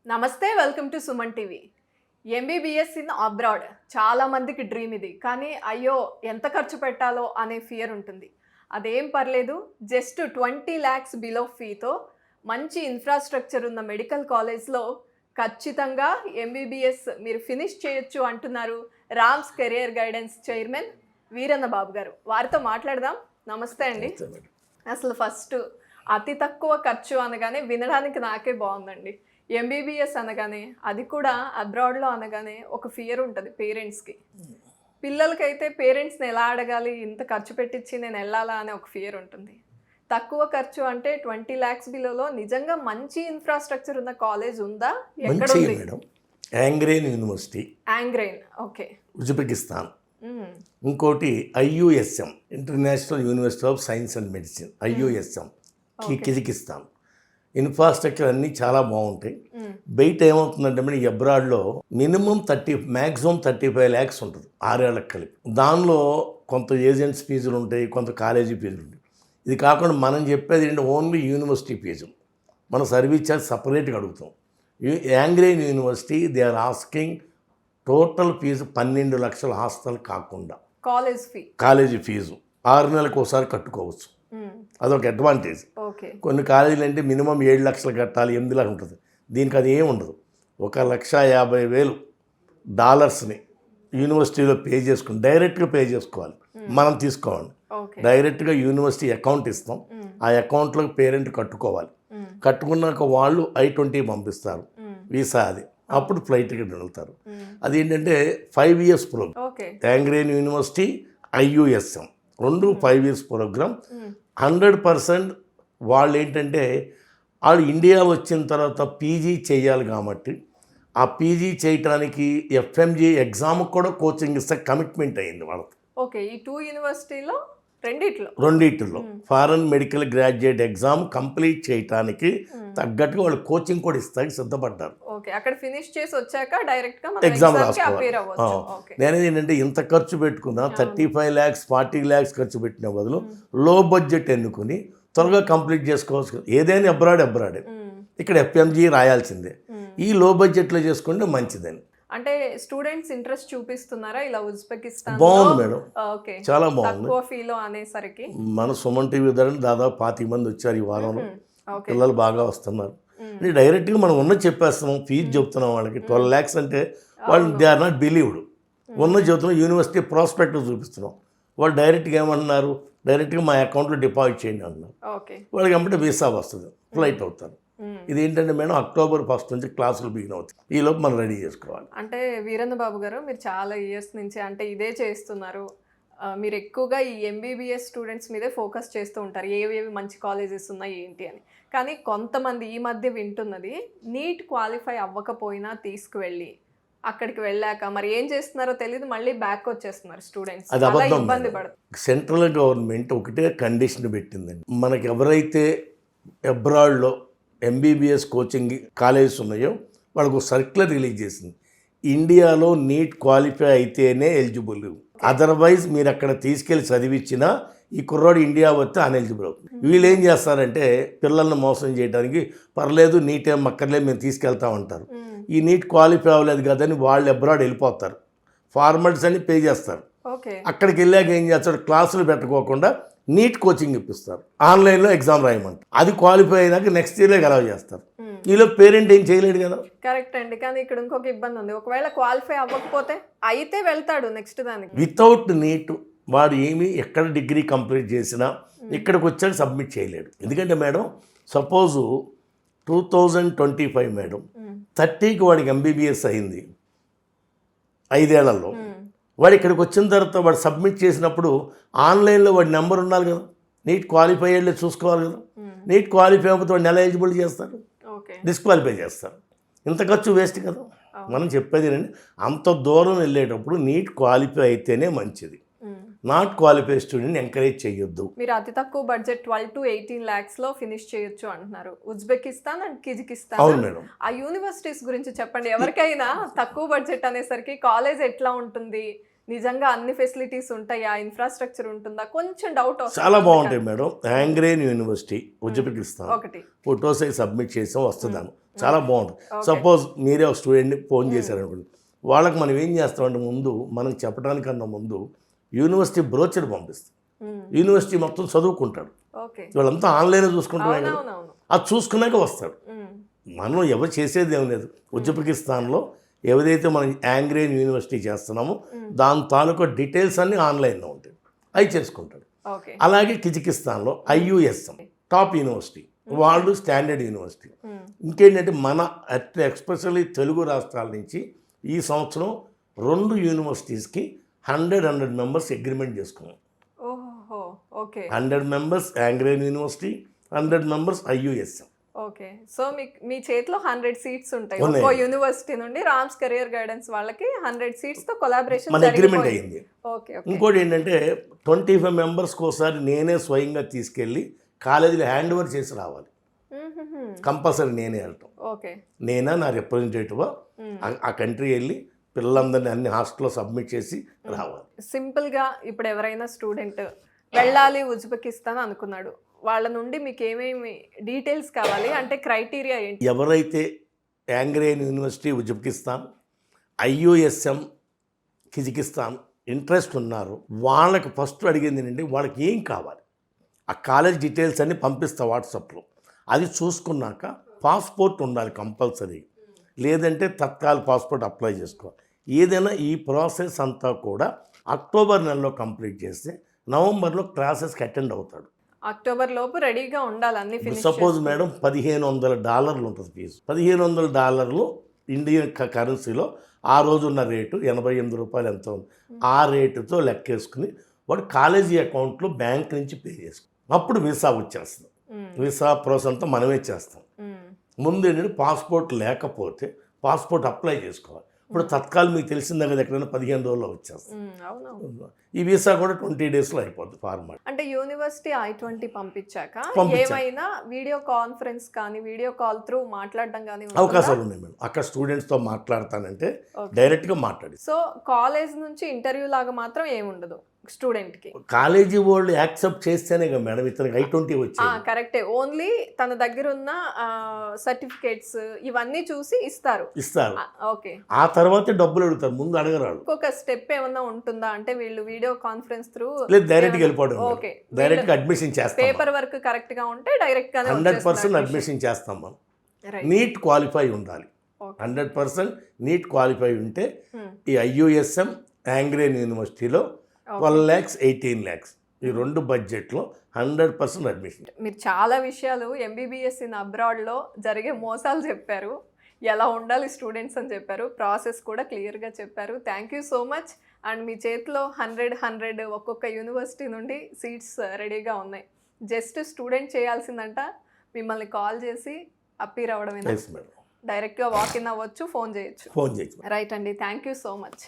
నమస్తే, welcome to Suman TV. MBBS in abroad చాలా మందికి డ్రీమ్ ఇది. కానీ అయ్యో ఎంత ఖర్చు పెట్టాలో అనే ఫియర్ ఉంటుంది. అదేం పర్లేదు, జస్ట్ 20 lakhs బిలో ఫీతో మంచి ఇన్ఫ్రాస్ట్రక్చర్ ఉన్న మెడికల్ కాలేజ్లో ఖచ్చితంగా ఎంబీబీఎస్ మీరు ఫినిష్ చేయొచ్చు అంటున్నారు Rams career guidance chairman Veeranna Babu గారు. వారితో మాట్లాడదాం. నమస్తే అండి. అసలు ఫస్ట్ అతి తక్కువ ఖర్చు అనగానే వినడానికి నాకే బాగుందండి. ఎంబీబీఎస్ అనగానే, అది కూడా అబ్రాడ్లో అనగానే ఒక ఫియర్ ఉంటుంది పేరెంట్స్కి. పిల్లలకైతే పేరెంట్స్ని ఎలా అడగాలి, ఇంత ఖర్చు పెట్టించి నేను వెళ్ళాలా అనే ఒక ఫియర్ ఉంటుంది. తక్కువ ఖర్చు అంటే 20 lakhs బిలోలో నిజంగా మంచి ఇన్ఫ్రాస్ట్రక్చర్ ఉన్న కాలేజ్ ఉందా? ఎక్కడ ఉంది? మేడం, యాంగ్రేన్ యూనివర్సిటీ, యాంగ్రేన్, ఓకే, ఉజ్బెకిస్తాన్. ఇంకోటి IUSM, international university of science and medicine, IUSM, Kyrgyzstan. Infrastructure అన్నీ చాలా బాగుంటాయి. బయట ఏమవుతుందంటే మన అబ్రాడ్లో మినిమం మ్యాక్సిమం 35 lakhs ఉంటుంది 6 ఏళ్ళకి కలిపి. దానిలో కొంత ఏజెంట్స్ ఫీజులు ఉంటాయి, కొంత కాలేజీ ఫీజులు ఉంటాయి. ఇది కాకుండా మనం చెప్పేది ఏంటంటే ఓన్లీ యూనివర్సిటీ ఫీజు. మన సర్వీస్ ఛార్జ్ సపరేట్గా అడుగుతాం. యాంగ్రేన్ university they are asking total fee 12 లక్షల హాస్టల్ కాకుండా కాలేజీ ఫీజు 6 నెలలకు ఒకసారి కట్టుకోవచ్చు. అదొక అడ్వాంటేజ్. కొన్ని కాలేజీలు అంటే మినిమం 7 లక్షలు కట్టాలి, 8 లక్షలు ఉంటుంది. దీనికి అది ఏమి ఉండదు. $1,50,000 యూనివర్సిటీలో పే చేసుకుని డైరెక్ట్గా పే చేసుకోవాలి. మనం తీసుకోవాలి. డైరెక్ట్గా యూనివర్సిటీ అకౌంట్ ఇస్తాం. ఆ అకౌంట్లోకి పేరెంట్ కట్టుకోవాలి. కట్టుకున్నాక వాళ్ళు I-20 పంపిస్తారు, వీసా. అది అప్పుడు ఫ్లైట్ టికెట్ వెళ్తారు. అదేంటంటే 5 years ప్రోగ్రామ్. యాంగ్రేన్ యూనివర్సిటీ, ఐయుఎస్ఎం రెండు 5 years ప్రోగ్రామ్. 100% వాళ్ళు ఏంటంటే వాళ్ళు ఇండియా వచ్చిన తర్వాత పీజీ చేయాలి కాబట్టి ఆ పీజీ చేయటానికి ఎఫ్ఎంజీ ఎగ్జామ్కి కూడా కోచింగ్ ఇస్తే కమిట్మెంట్ అయింది వాళ్ళకి. ఓకే, ఈ 2 యూనివర్సిటీలో రెండిట్లో foreign medical graduate exam complete చేయటానికి తగ్గట్టుగా వాళ్ళు కోచింగ్ కూడా ఇస్తానికి సిద్ధపడ్డారు. అక్కడ ఫినిష్ చేసి వచ్చాక డైరెక్ట్గా ఎగ్జామ్ రాసుకోవాలి. నేనేది ఏంటంటే ఇంత ఖర్చు పెట్టుకున్నా 35 lakhs 40 lakhs ఖర్చు పెట్టిన బదులు లో బడ్జెట్ ఎన్నుకుని త్వరగా కంప్లీట్ చేసుకోవచ్చు. ఏదైనా అబ్రాడే. ఇక్కడ ఎఫ్ఎంజీ రాయాల్సిందే. ఈ లో బడ్జెట్లో చేసుకుంటే మంచిదని. అంటే స్టూడెంట్స్ ఇంట్రెస్ట్ చూపిస్తున్నారా ఇలా ఉజ్బెకిస్తాన్? బాగుంది మేడం, చాలా బాగుంది. అనేసరికి మన సుమన్ టీవీ ద్వారా దాదాపు 25 మంది వచ్చారు ఈ వారంలో. పిల్లలు బాగా వస్తున్నారు. డైరెక్ట్గా మనం ఉన్నది చెప్పేస్తున్నాం, ఫీజు చెప్తున్నాం వాళ్ళకి. 12 lakhs అంటే వాళ్ళు దే ఆర్ నాట్ బిలీవ్డ్. ఉన్నది చెబుతున్నాం, యూనివర్సిటీ ప్రాస్పెక్టివ్ చూపిస్తున్నాం. వాళ్ళు డైరెక్ట్గా ఏమన్నారు, డైరెక్ట్గా మా అకౌంట్లో డిపాజిట్ చేయండి అన్నారు. వాళ్ళకి ఏమంటే వీసా వస్తుంది, ఫ్లైట్ అవుతారు. ఇది ఏంటంటే మేడం October 1st నుంచి క్లాసులు బిగిన్ అవుతాయి. ఈలోపు మనం రెడీ చేసుకోవాలి. అంటే వీరన్న బాబు గారు, మీరు చాలా ఇయర్స్ నుంచి అంటే ఇదే చేస్తున్నారు. మీరు ఎక్కువగా ఈ ఎంబీబీఎస్ స్టూడెంట్స్ మీదే ఫోకస్ చేస్తూ ఉంటారు, ఏవేవి మంచి కాలేజెస్ ఉన్నాయి ఏంటి అని. కానీ కొంతమంది ఈ మధ్య వింటున్నది, నీట్ క్వాలిఫై అవ్వకపోయినా తీసుకువెళ్ళి అక్కడికి వెళ్ళాక మరి ఏం చేస్తున్నారో తెలియదు, మళ్ళీ బ్యాక్ వచ్చేస్తున్నారు స్టూడెంట్స్. ఇబ్బంది పడుతుంది. సెంట్రల్ గవర్నమెంట్ ఒకటే కండిషన్ పెట్టిందండి, మనకి ఎవరైతే అబ్రాడ్లో ఎంబీబీఎస్ కోచింగ్ కాలేజెస్ ఉన్నాయో వాళ్ళకు సర్క్యులర్ రిలీజ్ చేసింది. ఇండియాలో నీట్ క్వాలిఫై అయితేనే ఎలిజిబుల్, అదర్వైజ్ మీరు అక్కడ తీసుకెళ్ళి చదివించినా ఈ కుర్రాడు ఇండియా వస్తే అన్ఎలిజిబుల్ అవుతుంది. వీళ్ళు ఏం చేస్తారంటే పిల్లల్ని మోసం చేయడానికి, పర్లేదు నీట్ ఏం అక్కర్లేదు మేము తీసుకెళ్తామంటారు. ఈ నీట్ క్వాలిఫై అవ్వలేదు కదని వాళ్ళు అబ్రాడ్ వెళ్ళిపోతారు, ఫార్మాలిటీస్ అన్ని పే చేస్తారు. అక్కడికి వెళ్ళాక ఏం చేస్తారు, క్లాసులు పెట్టుకోకుండా నీట్ కోచింగ్ ఇప్పిస్తారు, ఆన్లైన్లో ఎగ్జామ్ రాయమంటారు. అది క్వాలిఫై అయినాక నెక్స్ట్ ఇయర్లో అలౌ చేస్తారు. ఈలో పేరెంట్ ఏం చేయలేడు కదా. కరెక్ట్ అండి. కానీ ఇక్కడ ఇంకొక ఇబ్బంది ఉంది, ఒకవేళ క్వాలిఫై అవ్వకపోతే అయితే వెళ్తాడు నెక్స్ట్ దానికి. వితౌట్ నీట్ వాడు ఏమి ఎక్కడ డిగ్రీ కంప్లీట్ చేసినా ఇక్కడికి వచ్చాక సబ్మిట్ చేయలేడు. ఎందుకంటే మేడం సపోజు 2025 మేడం 30కి వాడికి ఎంబీబీఎస్ అయింది 5 ఏళ్లలో. వాడు ఇక్కడికి వచ్చిన తర్వాత వాడు సబ్మిట్ చేసినప్పుడు ఆన్లైన్లో వాడి నెంబర్ ఉండాలి కదా, నీట్ క్వాలిఫై అయ్యేది చూసుకోవాలి కదా. నీట్ క్వాలిఫై అవ్వకపోతే వాడిని ఎలా ఎలిజిబుల్ చేస్తారు, డిస్క్వాలిఫై చేస్తారు. ఇంత ఖర్చు వేస్ట్ కదా. మనం చెప్పేది ఏంటంటే అంత దూరం వెళ్ళేటప్పుడు నీట్ క్వాలిఫై అయితేనే మంచిది, నాట్ క్వాలిఫైడ్ స్టూడెంట్ ఎంకరేజ్ చేయొద్దు. మీరు అతి తక్కువ బడ్జెట్ 12 to 18 lakhs లో ఫినిష్ చేయొచ్చు అంటున్నారు. Uzbekistan and Kyrgyzstan. అవును మేడం. ఆ యూనివర్సిటీస్ గురించి చెప్పండి. ఎవరికైనా తక్కువ బడ్జెట్ అనేసరికి కాలేజ్ ఎట్లా ఉంటుంది, నిజంగా అన్ని ఫెసిలిటీస్ ఉంటాయా, ఇన్ఫ్రాస్ట్రక్చర్ ఉంటుందా, కొంచెం డౌట్ వస్తుంది. చాలా బాగుంటాయి మేడం. యాంగ్రేన్ యూనివర్సిటీ ఉజ్బెకిస్తాన్ ఒకటి ఫోటోస్ సబ్మిట్ చేసాం, వస్తుందాను చాలా బాగుంటుంది. సపోజ్ మీరే ఒక స్టూడెంట్ని ఫోన్ చేశారనుకోండి, వాళ్ళకి మనం ఏం చేస్తామంటే ముందు మనం చెప్పడానికన్నా ముందు యూనివర్సిటీ బ్రోచర్ పంపిస్తాం. యూనివర్సిటీ మొత్తం చదువుకుంటాడు, ఓకే. వాళ్ళంతా ఆన్లైన్లో చూసుకుంటున్నాయి కదా, అవునవును. అది చూసుకున్నాక వస్తాడు. మనం ఎవరు చేసేది ఏం లేదు. ఉజ్బెకిస్తాన్లో ఏదైతే మనం యాంగ్రేన్ యూనివర్సిటీ చేస్తున్నామో దాని తాలూకా డీటెయిల్స్ అన్నీ ఆన్లైన్లో ఉంటాయి, అవి చేసుకుంటాడు. ఓకే. అలాగే కిజికిస్తాన్లో IUSM టాప్ యూనివర్సిటీ, వాళ్ళు స్టాండర్డ్ యూనివర్సిటీ. ఇంకేంటంటే మన ఎస్పెషల్లీ తెలుగు రాష్ట్రాల నుంచి ఈ సంవత్సరం 2 యూనివర్సిటీస్కి 100 మెంబర్స్ అగ్రిమెంట్ చేసుకున్నాం. ఓహో, ఓకే. 100 మెంబర్స్ యాంగ్రేన్ university, 100 members IUSM. Okay. So మీ చేతిలో 100 సీట్స్ ఉంటాయి ఉన్నాయి. ఒక్కో యూనివర్సిటీ నుండి. రామ్స్ కెరియర్ గైడెన్స్ వాళ్ళకి 100 సీట్స్ తో కొలాబరేషన్ మన అగ్రిమెంట్ అయ్యింది. ఓకే. ఇంకోటి ఏంటంటే 25 మెంబర్స్కి ఒకసారి నేనే స్వయంగా తీసుకెళ్ళి కాలేజీలో హ్యాండ్ ఓవర్ చేసి రావాలి. కంపల్సరీ నేనే వెళ్తాం. ఓకే. నేనా నా రిప్రజెంటేటివ్ ఆ కంట్రీ వెళ్ళి పిల్లలందరినీ అన్ని హాస్టల్లో సబ్మిట్ చేసి రావాలి. సింపుల్ గా ఇప్పుడు ఎవరైనా స్టూడెంట్ వెళ్ళాలి ఉజ్బెకిస్తాన్ అనుకున్నాడు, వాళ్ళ నుండి మీకు ఏమేమి డీటెయిల్స్ కావాలి అంటే క్రైటీరియా ఏంటి? ఎవరైతే యాంగ్రేన్ university Uzbekistan, IUSM Kyrgyzstan interest ఉన్నారో వాళ్ళకి ఫస్ట్ అడిగింది ఏంటంటే వాళ్ళకి ఏం కావాలి, ఆ కాలేజ్ డీటెయిల్స్ అన్నీ పంపిస్తా వాట్సాప్లో. అది చూసుకున్నాక పాస్పోర్ట్ ఉండాలి కంపల్సరీ, లేదంటే తత్కాల్ పాస్పోర్ట్ అప్లై చేసుకోవాలి. ఏదైనా ఈ ప్రాసెస్ అంతా కూడా అక్టోబర్ నెలలో కంప్లీట్ చేస్తే నవంబర్లో క్లాసెస్కి అటెండ్ అవుతాడు. అక్టోబర్ లోపు రెడీగా ఉండాలి అన్ని ఫినిష్. సపోజ్ మేడం $1,500 ఉంటుంది ఫీజు. $1,500 ఇండియన్ కరెన్సీలో ఆ రోజు ఉన్న రేటు 88 రూపాయలు ఎంత ఉంది, ఆ రేటుతో లెక్కేసుకుని వాడు కాలేజీ అకౌంట్లో బ్యాంక్ నుంచి పే చేసుకుని అప్పుడు వీసా వచ్చేస్తుంది. వీసా ప్రాసెస్ అంతా మనమే చేస్తాం. ముందు ఏంటంటే పాస్పోర్ట్ లేకపోతే పాస్పోర్ట్ అప్లై చేసుకోవాలి. ఇప్పుడు తత్కాల్ మీకు తెలిసిందే కదా, ఎక్కడైనా 15 రోజుల్లో వచ్చేస్తుంది. ఈ వీసా కూడా 20 డేస్లో అయిపోద్ది ఫార్మాట్. అంటే యూనివర్సిటీ I-20 పంపించాక ఏమైనా వీడియో కాన్ఫరెన్స్ కానీ వీడియో కాల్ త్రూ మాట్లాడడం కానీ అవకాశాలు ఉన్నాయి మేడం. అక్కడ స్టూడెంట్స్తో మాట్లాడతానంటే డైరెక్ట్గా మాట్లాడి. సో కాలేజ్ నుంచి ఇంటర్వ్యూ లాగా మాత్రం ఏముండదు స్టూడెంట్కి. కాలేజీ వాళ్ళు యాక్సెప్ట్ చేస్తేనే కదా మేడం ఇతనికి I-20 వచ్చింది. కరెక్టే. ఓన్లీ తన దగ్గర ఉన్న సర్టిఫికేట్స్ ఇవన్నీ చూసి ఇస్తారు. ఓకే. ఆ తర్వాతే డబ్బులు అడుగుతారు, ముందు అడగరాడు. ఇంకొక స్టెప్ ఏమన్నా ఉంటుందా అంటే వీళ్ళు వీడియో కాన్ఫరెన్స్ త్రూ లేదు డైరెక్ట్గా వెళ్ళిపోవడం. ఓకే. డైరెక్ట్గా అడ్మిషన్ చేస్తాం. పేపర్ వర్క్ కరెక్ట్ గా ఉంటే డైరెక్ట్ గా 100% అడ్మిషన్ చేస్తాం మనం. నీట్ క్వాలిఫై ఉండాలి. 100% నీట్ క్వాలిఫై ఉంటే ఈ IUSM యాంగ్రేన్ యూనివర్సిటీలో 12 lakhs 18 lakhs ఈ 2 బడ్జెట్లో 100% అడ్మిషన్. మీరు చాలా విషయాలు MBBS ఇన్ అబ్రాడ్లో జరిగే మోసాలు చెప్పారు, ఎలా ఉండాలి స్టూడెంట్స్ అని చెప్పారు, ప్రాసెస్ కూడా క్లియర్గా చెప్పారు. Thank you so much. And మీ చేతిలో 100 ఒక్కొక్క యూనివర్సిటీ నుండి సీట్స్ రెడీగా ఉన్నాయి. జస్ట్ స్టూడెంట్ చేయాల్సిందంట మిమ్మల్ని కాల్ చేసి అప్పీర్ అవ్వడమేనా? మేడం డైరెక్ట్గా వాకిన్ అవ్వచ్చు, ఫోన్ చేయొచ్చు. ఫోన్ చేయొచ్చు. రైట్ అండి, థ్యాంక్ యూ సో మచ్.